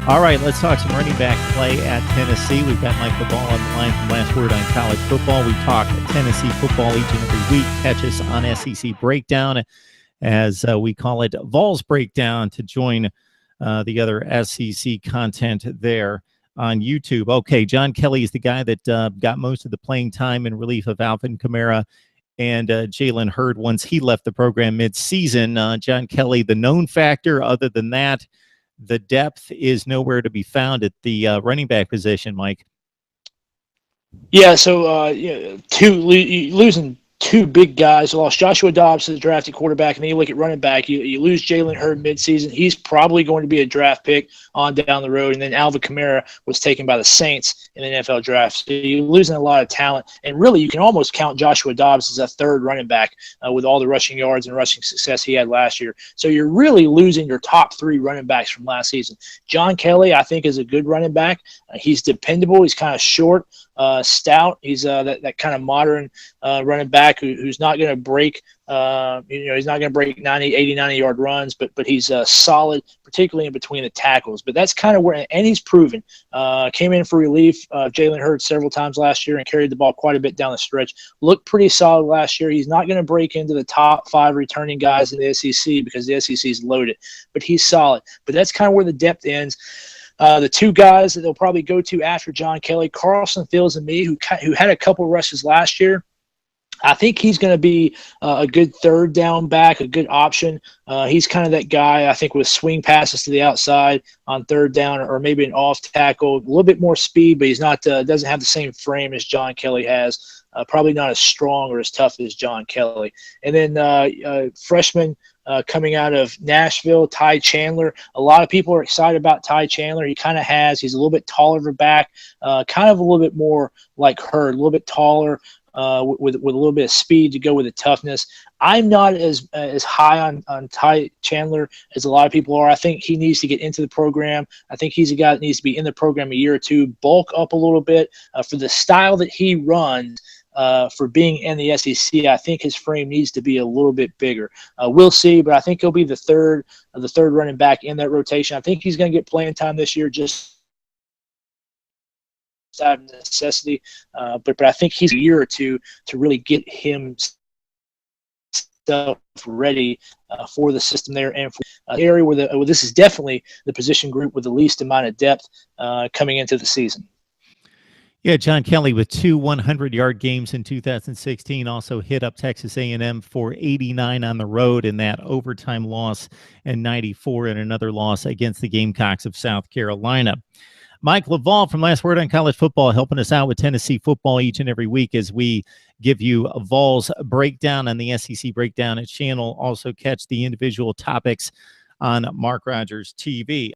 All right, let's talk some running back play at Tennessee. We've got Mike LaValle on the line from Last Word on College Football. We talk Tennessee football each and every week. Catch us on SEC Breakdown, as we call it, Vols Breakdown, to join the other SEC content there on YouTube. Okay, John Kelly is the guy that got most of the playing time in relief of Alvin Kamara and Jalen Hurd once he left the program mid-season. John Kelly, the known factor. Other than that, the depth is nowhere to be found at the running back position, Mike. Yeah, so losing two big guys. You lost Joshua Dobbs, the drafted quarterback, and then you look at running back. You lose Jalen Hurd midseason. He's probably going to be a draft pick on down the road. And then Alvin Kamara was taken by the Saints in the NFL draft. So you're losing a lot of talent. And really, you can almost count Joshua Dobbs as a third running back with all the rushing yards and rushing success he had last year. So you're really losing your top three running backs from last season. John Kelly, I think, is a good running back. He's dependable. He's kind of short. Stout. He's that kind of modern running back who's not going to break. He's not going to break 90-yard runs, but he's solid, particularly in between the tackles. But that's kind of where, and he's proven. Came in for relief. Jalen Hurd several times last year and carried the ball quite a bit down the stretch. Looked pretty solid last year. He's not going to break into the top 5 returning guys in the SEC because the SEC is loaded, but he's solid. But that's kind of where the depth ends. The two guys that they'll probably go to after John Kelly, Carlin Fils-Aime, who had a couple rushes last year. I think he's going to be a good third down back, a good option. He's kind of that guy, I think, with swing passes to the outside on third down or maybe an off tackle, a little bit more speed, but he's not doesn't have the same frame as John Kelly has. Probably not as strong or as tough as John Kelly. And then freshman coming out of Nashville, Ty Chandler. A lot of people are excited about Ty Chandler. He's a little bit taller of a back, kind of a little bit more like Hurd, a little bit taller, with a little bit of speed to go with the toughness. I'm not as high on Ty Chandler as a lot of people are. I think he needs to get into the program. I think he's a guy that needs to be in the program a year or two, bulk up a little bit for the style that he runs. For being in the SEC, I think his frame needs to be a little bit bigger. We'll see, but I think he'll be the third running back in that rotation. I think he's going to get playing time this year, just out of necessity. But I think he's a year or two to really get himself ready for the system there and for the area where this is definitely the position group with the least amount of depth coming into the season. Yeah, John Kelly with 2 100-yard games in 2016 also hit up Texas A&M for 89 on the road in that overtime loss and 94 in another loss against the Gamecocks of South Carolina. Mike LaValle from Last Word on College Football helping us out with Tennessee football each and every week as we give you a Vols breakdown on the SEC Breakdown channel. Also catch the individual topics on Mark Rogers TV.